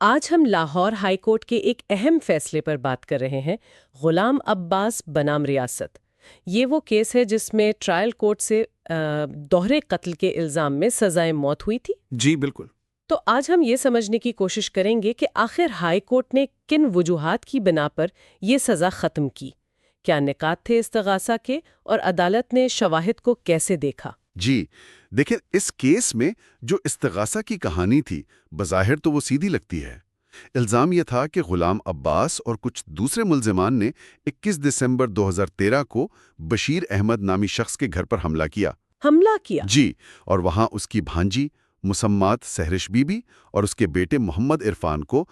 آج ہم Lahore high court کے ایک اہم فیصلے پر بات کر رہے ہیں، غلام عباس بنام ریاست۔ یہ وہ کیس ہے جس میں ٹرائل کورٹ سے دوہرے قتل کے الزام میں سزائے موت ہوئی تھی۔ جی بالکل۔ تو آج ہم یہ سمجھنے کی کوشش کریں گے کہ آخر ہائی کورٹ نے کن وجوہات کی بنا پر یہ سزا ختم کی، کیا نکات تھے استغاثہ کے، اور عدالت نے شواہد کو کیسے دیکھا۔ جی دیکھیں، اس کیس میں جو استغاثہ کی کہانی تھی بظاہر تو وہ سیدھی لگتی ہے۔ الزام یہ تھا کہ غلام عباس اور کچھ دوسرے ملزمان نے 21 دسمبر 2013 کو بشیر احمد نامی شخص کے گھر پر حملہ کیا۔ حملہ کیا؟ جی، اور وہاں اس کی بھانجی مسمات سہرش بی بی اور اس کے بیٹے محمد عرفان کو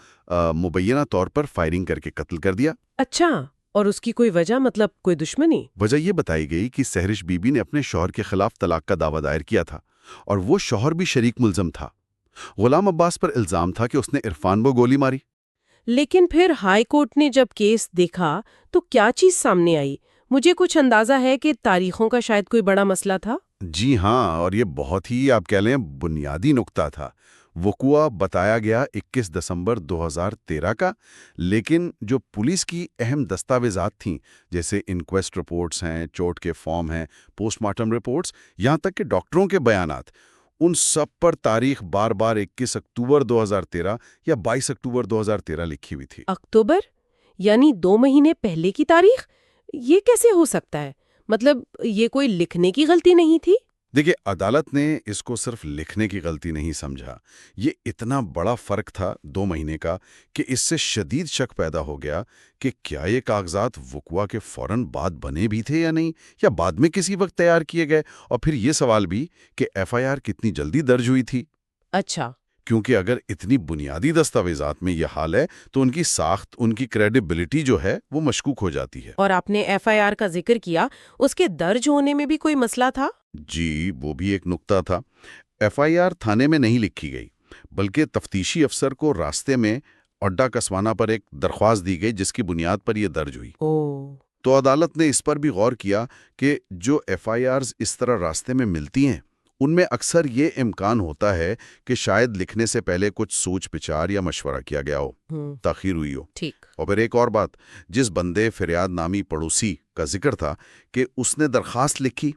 مبینہ طور پر فائرنگ کر کے قتل کر دیا۔ اچھا، اور اس کی کوئی وجہ، مطلب کوئی دشمنی؟ وجہ یہ بتائی گئی کہ سہرش بی بی نے اپنے شوہر کے خلاف طلاق کا دعویٰ دائر کیا تھا اور وہ شوہر بھی شریک ملزم تھا۔ غلام عباس پر الزام تھا کہ اس نے عرفان کو گولی ماری۔ لیکن پھر ہائی کورٹ نے جب کیس دیکھا تو کیا چیز سامنے آئی؟ مجھے کچھ اندازہ ہے کہ تاریخوں کا شاید کوئی بڑا مسئلہ تھا۔ جی ہاں، اور یہ بہت ہی آپ کہہ لیں بنیادی نقطہ تھا۔ وقوع بتایا گیا 21 دسمبر 2013 کا، لیکن جو پولیس کی اہم دستاویزات تھیں جیسے انکویسٹ رپورٹس ہیں، چوٹ کے فارم ہیں، پوسٹ مارٹم رپورٹس، یہاں تک کہ ڈاکٹروں کے بیانات، ان سب پر تاریخ بار بار 21 اکتوبر 2013 یا 22 اکتوبر 2013 لکھی ہوئی تھی۔ اکتوبر؟ یعنی 2 مہینے پہلے کی تاریخ؟ یہ کیسے ہو سکتا ہے؟ مطلب یہ کوئی لکھنے کی غلطی نہیں تھی؟ دیکھیں، عدالت نے اس کو صرف لکھنے کی غلطی نہیں سمجھا۔ یہ اتنا بڑا فرق تھا 2 مہینے کا کہ اس سے شدید شک پیدا ہو گیا کہ کیا یہ کاغذات وقوع کے فوراً بعد بنے بھی تھے یا نہیں، یا بعد میں کسی وقت تیار کیے گئے۔ اور پھر یہ سوال بھی کہ ایف آئی آر کتنی جلدی درج ہوئی تھی، اچھا، کیونکہ اگر اتنی بنیادی دستاویزات میں یہ حال ہے تو ان کی ساخت، ان کی کریڈیبلٹی جو ہے وہ مشکوک ہو جاتی ہے۔ اور آپ نے ایف آئی آر کا ذکر کیا، اس کے درج ہونے میں بھی کوئی مسئلہ تھا؟ جی، وہ بھی ایک نقطہ تھا۔ ایف آئی آر تھانے میں نہیں لکھی گئی، بلکہ تفتیشی افسر کو راستے میں اڈا کسوانا پر ایک درخواست دی گئی جس کی بنیاد پر یہ درج ہوئی۔ تو عدالت نے اس پر بھی غور کیا کہ جو ایف آئی آرز اس طرح راستے میں ملتی ہیں ان میں اکثر یہ امکان ہوتا ہے کہ شاید لکھنے سے پہلے کچھ سوچ بچار یا مشورہ کیا گیا ہو، تاخیر ہوئی ہو۔ ٹھیک۔ اور پھر ایک اور بات، جس بندے فریاد نامی پڑوسی کا ذکر تھا کہ اس نے درخواست لکھی،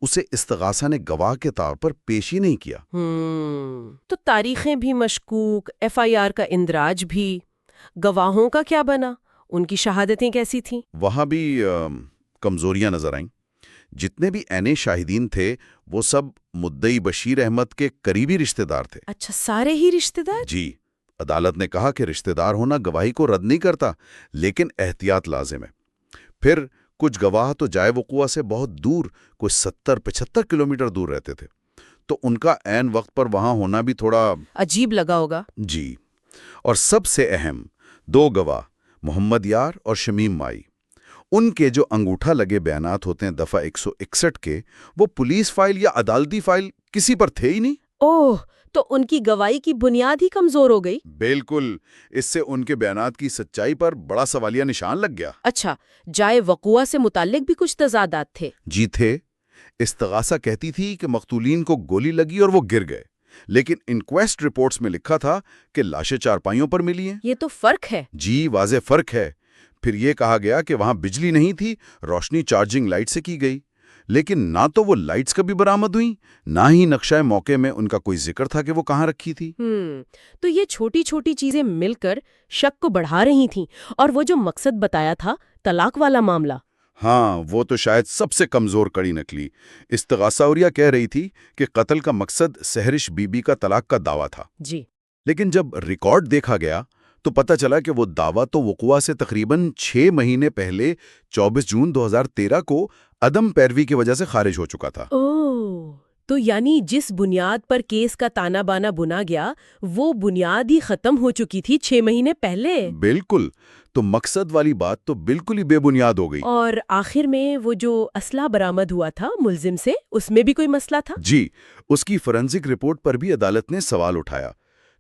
اسے استغاثہ نے گواہ کے طور پر پیش ہی نہیں کیا۔ تو تاریخیں بھی مشکوک، ایف آئی آر کا اندراج بھی، گواہوں کا کیا بنا؟ ان کی شہادتیں کیسی تھیں؟ وہاں بھی کمزوریاں نظر آئیں۔ جتنے بھی عینے شاہدین تھے وہ سب مدعی بشیر احمد کے قریبی رشتہ دار تھے۔ اچھا، سارے ہی رشتہ دار؟ جی، عدالت نے کہا کہ رشتہ دار ہونا گواہی کو رد نہیں کرتا، لیکن احتیاط لازم ہے۔ پھر کچھ گواہ تو جائے وقوع سے بہت دور، کوئی 70-75 کلومیٹر دور رہتے تھے، تو ان کا عین وقت پر وہاں ہونا بھی تھوڑا عجیب لگا ہوگا۔ جی، اور سب سے اہم 2 گواہ، محمد یار اور شمیم مائی، ان کے جو انگوٹھا لگے بیانات ہوتے ہیں دفعہ 161 کے، وہ پولیس فائل یا عدالتی فائل کسی پر تھے ہی نہیں۔ اوہ، تو ان کی گواہی کی بنیاد ہی کمزور ہو گئی۔ بالکل، اس سے ان کے بیانات کی سچائی پر بڑا سوالیہ نشان لگ گیا۔ اچھا، جائے وقوع سے متعلق بھی کچھ تضادات تھے؟ جی تھے۔ استغاثہ کہتی تھی کہ مقتولین کو گولی لگی اور وہ گر گئے، لیکن انکویسٹ رپورٹس میں لکھا تھا کہ لاشیں چارپائیوں پر ملی ہیں۔ یہ تو فرق ہے۔ جی، واضح فرق ہے۔ پھر یہ کہا گیا کہ وہاں بجلی نہیں تھی، روشنی چارجنگ لائٹ سے کی گئی، لیکن نہ تو وہ لائٹس کبھی برآمد ہوئیں، نہ ہی نقشہ موقع میں ان کا کوئی ذکر تھا کہ وہ کہاں رکھی تھی۔ تو یہ چھوٹی چھوٹی چیزیں مل کر شک کو بڑھا رہی تھیں، اور وہ جو مقصد بتایا تھا، طلاق والا معاملہ، ہاں، وہ تو شاید سب سے کمزور کڑی نکلی۔ استغاثہ اوریہ کہہ رہی تھی کہ قتل کا مقصد سہرش بی بی کا طلاق کا دعویٰ تھا۔ جی، لیکن جب ریکارڈ دیکھا گیا تو پتہ چلا کہ وہ دعویٰ تو وقوع سے تقریباً 6 مہینے پہلے 24 جون 2013 کو عدم پیروی کی وجہ سے خارج ہو چکا تھا۔ تو یعنی جس بنیاد پر کیس کا تانا بانا بنا گیا، وہ بنیاد ہی ختم ہو چکی تھی 6 مہینے پہلے۔ بالکل، تو مقصد والی بات تو بالکل ہی بے بنیاد ہو گئی۔ اور آخر میں وہ جو اسلحہ برآمد ہوا تھا ملزم سے، اس میں بھی کوئی مسئلہ تھا؟ جی، اس کی فورینسک رپورٹ پر بھی عدالت نے سوال اٹھایا۔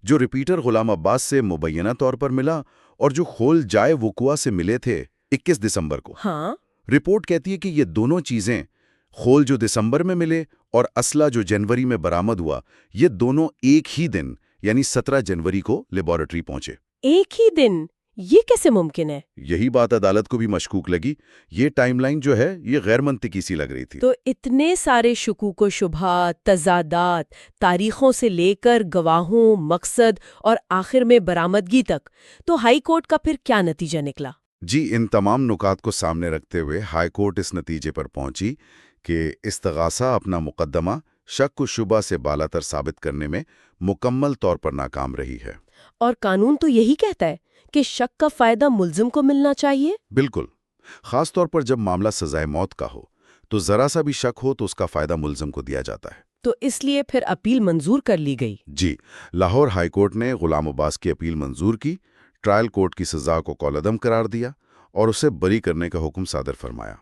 جو ریپیٹر غلام عباس سے مبینہ طور پر ملا اور جو خول جائے وقوع سے ملے تھے 21 دسمبر کو، ہاں، رپورٹ کہتی ہے کہ یہ دونوں چیزیں، خول جو دسمبر میں ملے اور اسلحہ جو جنوری میں برآمد ہوا، یہ دونوں ایک ہی دن یعنی 17 جنوری کو لیبارٹری پہنچے۔ ایک ہی دن؟ یہ کیسے ممکن ہے؟ یہی بات عدالت کو بھی مشکوک لگی۔ یہ ٹائم لائن جو ہے یہ غیر منطقی سی لگ رہی تھی۔ تو اتنے سارے شکوک و شبہات، تضادات، تاریخوں سے لے کر گواہوں، مقصد اور آخر میں برآمدگی تک، تو ہائی کورٹ کا پھر کیا نتیجہ نکلا؟ جی، ان تمام نکات کو سامنے رکھتے ہوئے ہائی کورٹ اس نتیجے پر پہنچی کہ استغاثہ اپنا مقدمہ شک و شبہ سے بالا تر ثابت کرنے میں مکمل طور پر ناکام رہی ہے۔ اور قانون تو یہی کہتا ہے کہ شک کا فائدہ ملزم کو ملنا چاہیے؟ بالکل، خاص طور پر جب معاملہ سزائے موت کا ہو تو ذرا سا بھی شک ہو تو اس کا فائدہ ملزم کو دیا جاتا ہے۔ تو اس لیے پھر اپیل منظور کر لی گئی؟ جی، لاہور ہائی کورٹ نے غلام عباس کی اپیل منظور کی، ٹرائل کورٹ کی سزا کو کالعدم قرار دیا اور اسے بری کرنے کا حکم صادر فرمایا،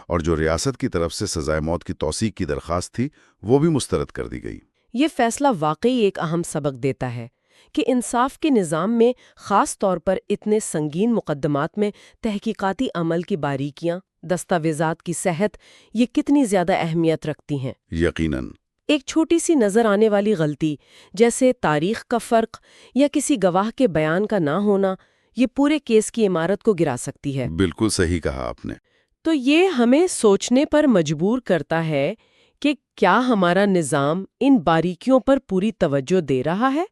اور جو ریاست کی طرف سے سزائے موت کی توثیق کی درخواست تھی وہ بھی مسترد کر دی گئی۔ یہ فیصلہ واقعی ایک اہم سبق دیتا ہے کہ انصاف کے نظام میں، خاص طور پر اتنے سنگین مقدمات میں، تحقیقاتی عمل کی باریکیاں، دستاویزات کی صحت، یہ کتنی زیادہ اہمیت رکھتی ہیں۔ یقیناً۔ ایک چھوٹی سی نظر آنے والی غلطی، جیسے تاریخ کا فرق یا کسی گواہ کے بیان کا نہ ہونا، یہ پورے کیس کی عمارت کو گرا سکتی ہے۔ بالکل صحیح کہا آپ نے۔ تو یہ ہمیں سوچنے پر مجبور کرتا ہے کہ کیا ہمارا نظام ان باریکیوں پر پوری توجہ دے رہا ہے،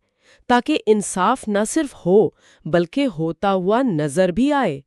تاکہ انصاف نہ صرف ہو بلکہ ہوتا ہوا نظر بھی آئے۔